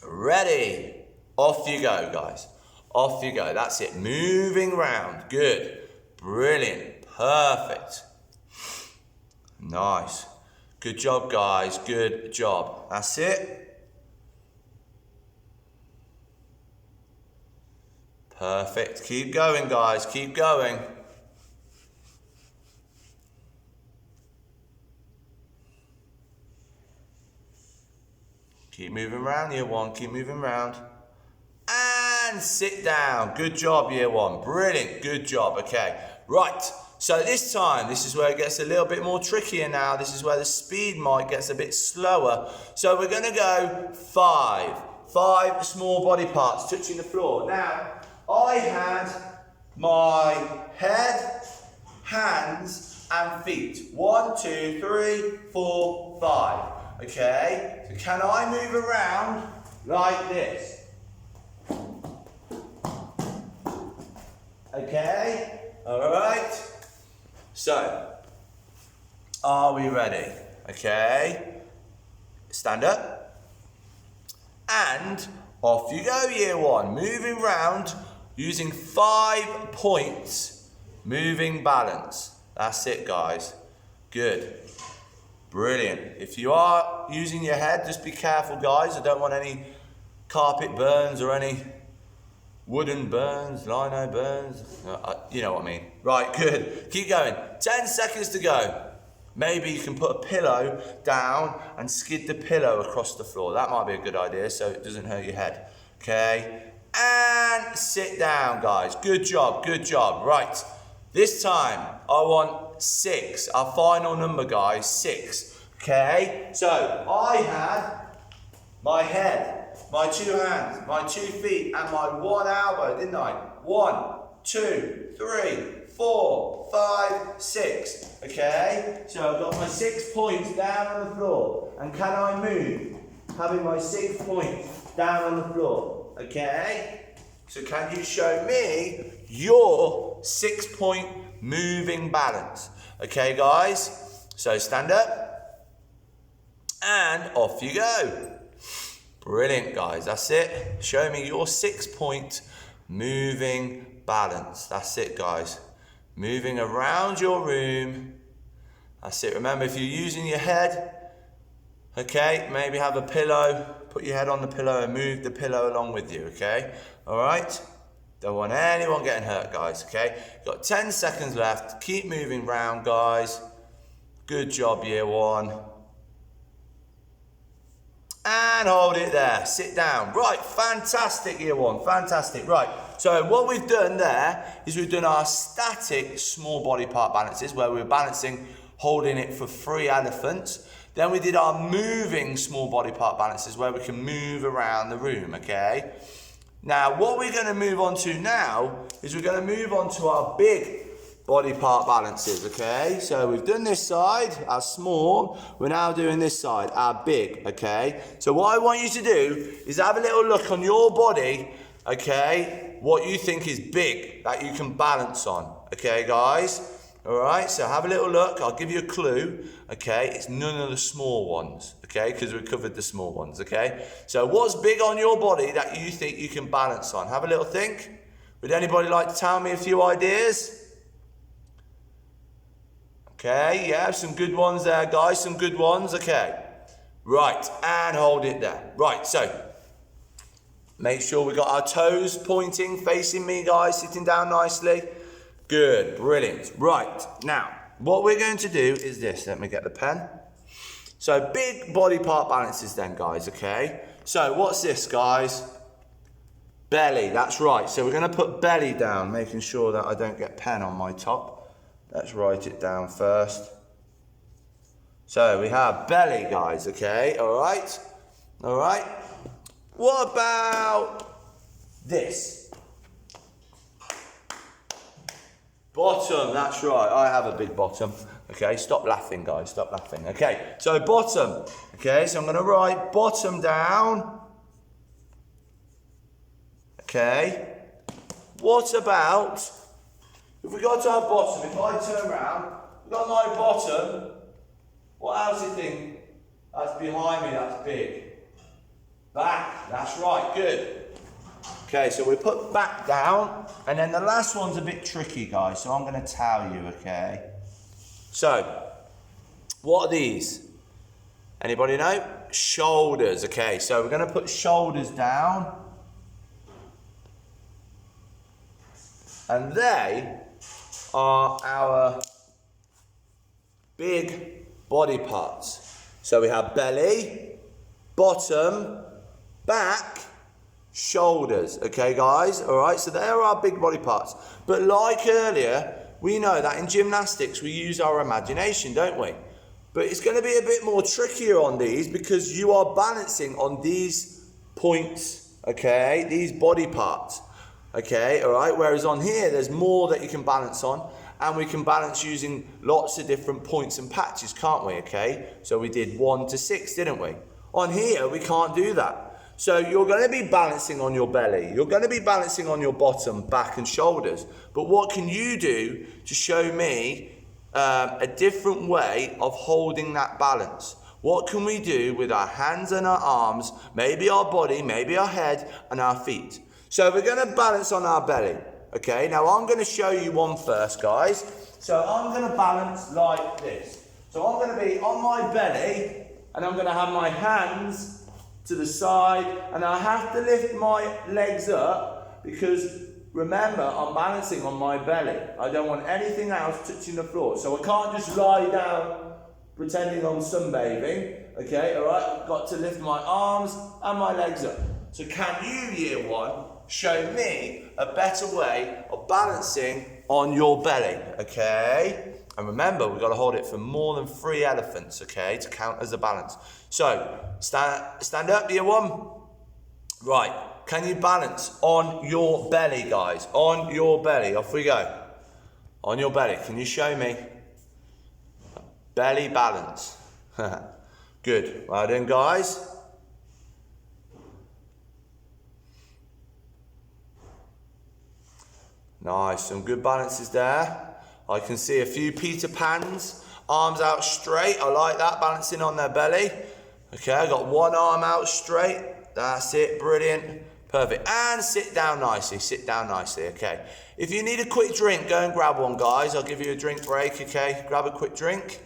Speaker 1: Ready. Off you go, guys. Off you go. That's it. Moving round. Good. Brilliant. Perfect. Nice. Good job, guys. Good job. That's it. Perfect. Keep going, guys. Keep going. Keep moving round, year one. Keep moving round. And sit down. Good job, year one. Brilliant. Good job. Okay. Right. So this time, this is where it gets a little bit more trickier now. This is where the speed might get a bit slower. So we're going to go 5. 5 small body parts touching the floor. Now, I had my head, hands, and feet. 1, 2, 3, 4, 5. Okay? So can I move around like this? Okay? Alright? So, are we ready? Okay? Stand up. And off you go, year one. Moving round using 5 points. Moving balance. That's it, guys. Good. Brilliant. If you are using your head, just be careful, guys. I don't want any carpet burns or any wooden burns, lino burns. You know what I mean. Right, good. Keep going. 10 seconds to go. Maybe you can put a pillow down and skid the pillow across the floor. That might be a good idea so it doesn't hurt your head. Okay. And sit down, guys. Good job. Good job. Right. This time, I want 6. Our final number, guys. 6. Okay. So, I had my head, my 2 hands, my 2 feet, and my 1 elbow, didn't I? 1, 2, 3, 4, 5, 6. Okay? So I've got my 6 points down on the floor. And can I move? Having my 6 points down on the floor. Okay? So can you show me your 6-point moving balance? Okay, guys? So stand up. And off you go. Brilliant, guys. That's it. Show me your 6-point moving balance. That's it, guys. Moving around your room. That's it. Remember, if you're using your head, okay, maybe have a pillow. Put your head on the pillow and move the pillow along with you, okay? All right? Don't want anyone getting hurt, guys, okay? Got 10 seconds left. Keep moving round, guys. Good job, year one. And hold it there. Sit down. Right, fantastic, year one. Fantastic. Right, so what we've done there is we've done our static small body part balances where we're balancing, holding it for 3 elephants. Then we did our moving small body part balances where we can move around the room, okay? Now, what we're going to move on to now is we're going to move on to our big body part balances, okay? So we've done this side, our small. We're now doing this side, our big, okay? So what I want you to do is have a little look on your body, okay? What you think is big that you can balance on, okay, guys? All right, so have a little look. I'll give you a clue, okay? It's none of the small ones, okay? Because we covered the small ones, okay? So what's big on your body that you think you can balance on? Have a little think. Would anybody like to tell me a few ideas? Okay, yeah, some good ones there, guys. Some good ones, okay. Right, and hold it there. Right, so make sure we got our toes pointing, facing me, guys, sitting down nicely. Good, brilliant. Right, now, what we're going to do is this. Let me get the pen. So, big body part balances then, guys, okay? So, what's this, guys? Belly, that's right. So, we're going to put belly down, making sure that I don't get pen on my top. Let's write it down first. So, we have belly, guys, okay? All right? All right? What about this? Bottom, that's right. I have a big bottom. Okay, stop laughing, guys. Stop laughing. Okay, so bottom. Okay, so I'm going to write bottom down. Okay. What about, if we got to our bottom, if I turn around, we've got my bottom. What else do you think that's behind me that's big? back. That's right, good. Okay, so we put back down, and then the last one's a bit tricky, guys, so I'm going to tell you, okay? So, what are these? Anybody know? Shoulders, okay, so we're going to put shoulders down. And they are our big body parts. So we have belly, bottom, back, shoulders, okay guys, all right, so there are our big body parts. But like earlier, we know that in gymnastics we use our imagination, don't we? But it's going to be a bit more trickier on these because you are balancing on these points, okay, these body parts, okay, all right, whereas on here there's more that you can balance on, and we can balance using lots of different points and patches, can't we, okay? So we did 1 to 6, didn't we? On here we can't do that. So you're going to be balancing on your belly, you're going to be balancing on your bottom, back and shoulders. But what can you do to show me a different way of holding that balance? What can we do with our hands and our arms, maybe our body, maybe our head and our feet? So we're going to balance on our belly, okay? Now I'm going to show you one first, guys. So I'm going to balance like this. So I'm going to be on my belly and I'm going to have my hands to the side, and I have to lift my legs up because remember, I'm balancing on my belly. I don't want anything else touching the floor. So I can't just lie down pretending I'm sunbathing. Okay, all right, I've got to lift my arms and my legs up. So can you, year one, show me a better way of balancing on your belly, okay? And remember, we've got to hold it for more than 3 elephants, okay, to count as a balance. So, stand up, year one. Right, can you balance on your belly, guys? On your belly, off we go. On your belly, can you show me? Belly balance. Good, well done, guys. Nice, some good balances there. I can see a few Peter Pans, arms out straight. I like that, balancing on their belly. Okay, I got one arm out straight. That's it, brilliant. Perfect. And sit down nicely, okay. If you need a quick drink, go and grab one, guys. I'll give you a drink break, okay. Grab a quick drink.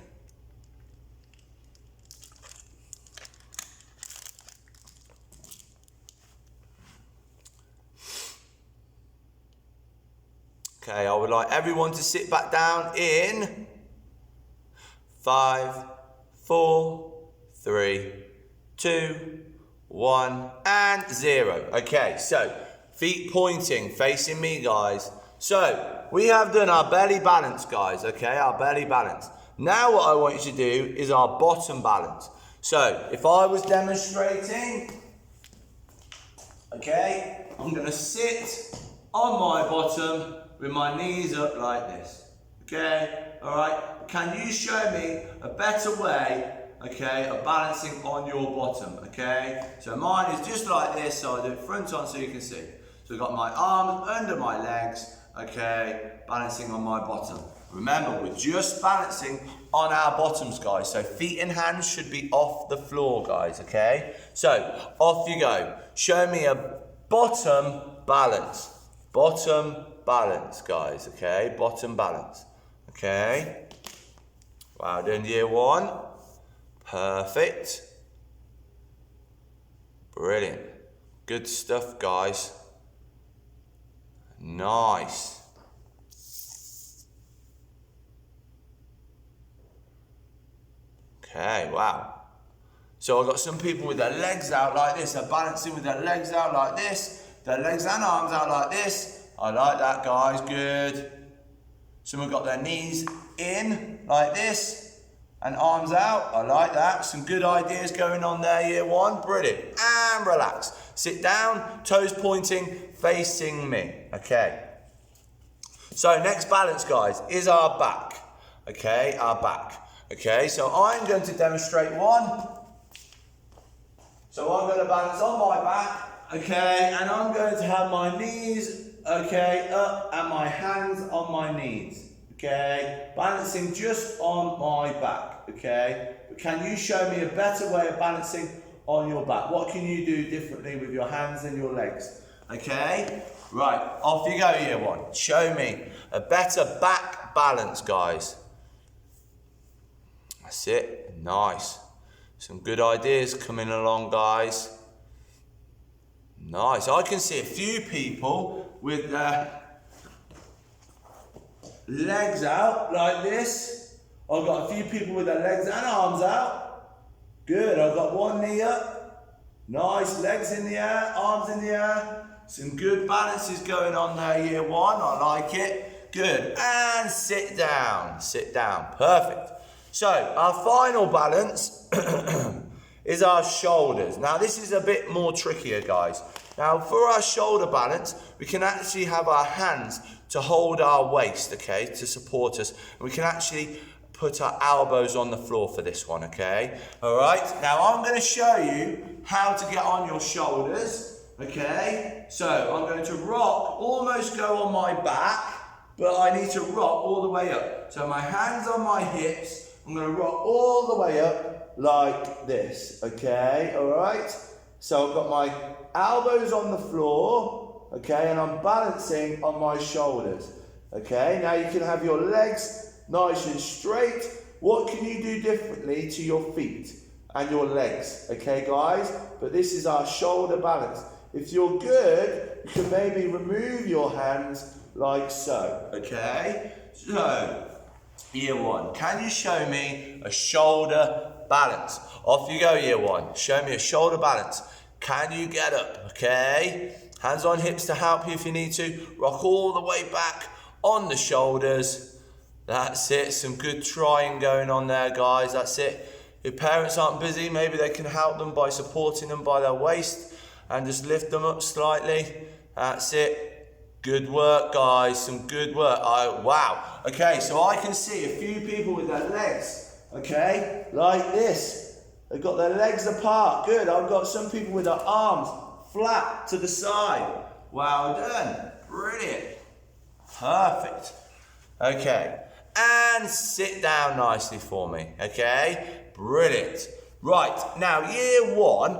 Speaker 1: Okay, I would like everyone to sit back down in 5, 4, 3, 2, 1, and 0. Okay, so feet pointing, facing me, guys. So we have done our belly balance, guys, okay, our belly balance. Now what I want you to do is our bottom balance. So if I was demonstrating, okay, I'm going to sit on my bottom with my knees up like this, okay, all right, can you show me a better way, okay, of balancing on your bottom, okay, so mine is just like this, so I'll do it front on so you can see, so I've got my arms under my legs, okay, balancing on my bottom. Remember, we're just balancing on our bottoms, guys, so feet and hands should be off the floor, guys, okay, so off you go, show me a bottom balance, bottom balance, guys, okay, bottom balance, okay, well done, year one, perfect, brilliant, good stuff, guys, nice, okay, wow, so I've got some people with their legs out like this, they're balancing with their legs out like this, their legs and arms out like this. I like that, guys, good. Some have got their knees in like this and arms out. I like that. Some good ideas going on there, year one. Brilliant. And relax. Sit down, toes pointing, facing me. Okay. So next balance, guys, is our back. Okay, our back. Okay, so I'm going to demonstrate one. So I'm going to balance on my back. Okay, and I'm going to have my knees, okay, up and my hands on my knees, okay, balancing just on my back, okay, but can you show me a better way of balancing on your back? What can you do differently with your hands and your legs? Okay, right, off you go, year one. Show me a better back balance, guys. That's it, nice. Some good ideas coming along, guys. Nice, I can see a few people with their legs out like this. I've got a few people with their legs and arms out. Good, I've got one knee up. Nice, legs in the air, arms in the air. Some good balances going on there, year one, I like it. Good, and sit down, perfect. So, our final balance is our shoulders. Now, this is a bit more trickier, guys. Now, for our shoulder balance, we can actually have our hands to hold our waist, okay, to support us. And we can actually put our elbows on the floor for this one, okay? All right, now I'm going to show you how to get on your shoulders, okay? So I'm going to rock, almost go on my back, but I need to rock all the way up. So my hands on my hips, I'm going to rock all the way up like this, okay? All right? So I've got my elbows on the floor, okay, and I'm balancing on my shoulders, okay? Now you can have your legs nice and straight. What can you do differently to your feet and your legs, okay, guys? But this is our shoulder balance. If you're good, you can maybe remove your hands like so, okay? So, year one, can you show me a shoulder balance? Off you go, year one. Show me a shoulder balance. Can you get up, okay? Hands on hips to help you if you need to. Rock all the way back on the shoulders. That's it. Some good trying going on there, guys. That's it. If parents aren't busy, maybe they can help them by supporting them by their waist and just lift them up slightly. That's it. Good work, guys. Some good work. Oh, wow. Okay, so I can see a few people with their legs, okay, like this. They've got their legs apart. Good. I've got some people with their arms flat to the side. Well done. Brilliant. Perfect. Okay. And sit down nicely for me. Okay. Brilliant. Right. Now, year one,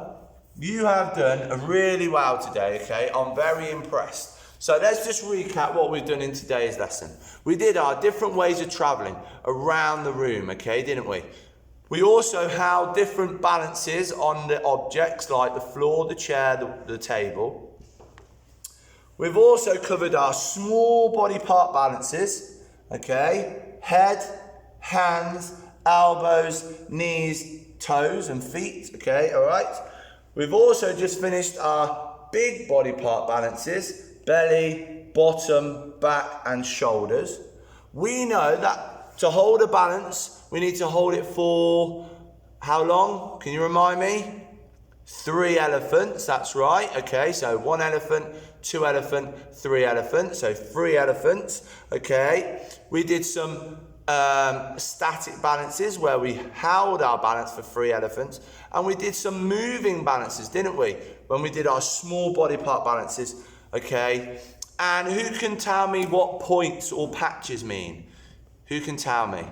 Speaker 1: you have done really well today. Okay. I'm very impressed. So let's just recap what we've done in today's lesson. We did our different ways of traveling around the room. Okay, didn't we? We also held different balances on the objects like the floor, the chair, the table. We've also covered our small body part balances, okay? Head, hands, elbows, knees, toes and feet, okay, all right? We've also just finished our big body part balances, belly, bottom, back and shoulders. We know that to hold a balance, we need to hold it for how long? Can you remind me? 3 elephants, that's right. Okay, so 1 elephant, 2 elephant, 3 elephant. So 3 elephants, okay. We did some static balances where we held our balance for 3 elephants. And we did some moving balances, didn't we? When we did our small body part balances, okay. And who can tell me what points or patches mean? Who can tell me?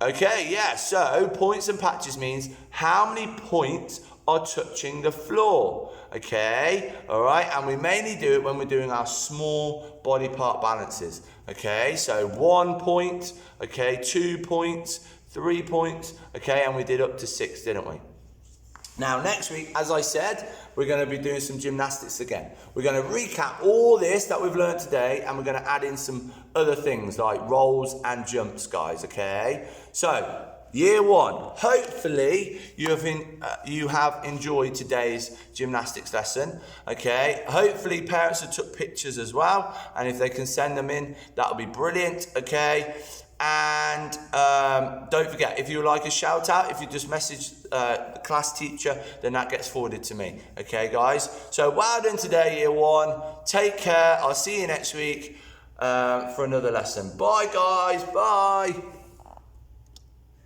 Speaker 1: Okay, yeah, so points and patches means how many points are touching the floor, okay, all right, and we mainly do it when we're doing our small body part balances, okay, so 1 point, okay, 2 points, 3 points, okay, and we did up to 6, didn't we? Now, next week, as I said, we're going to be doing some gymnastics again. We're going to recap all this that we've learned today, and we're going to add in some other things like rolls and jumps, guys, okay? So, year one, hopefully you have enjoyed today's gymnastics lesson, okay? Hopefully parents have took pictures as well, and if they can send them in, that'll be brilliant, okay? And don't forget, if you would like a shout out, if you just message the class teacher, then that gets forwarded to me. Okay, guys? So well done today, year one. Take care. I'll see you next week for another lesson. Bye, guys. Bye.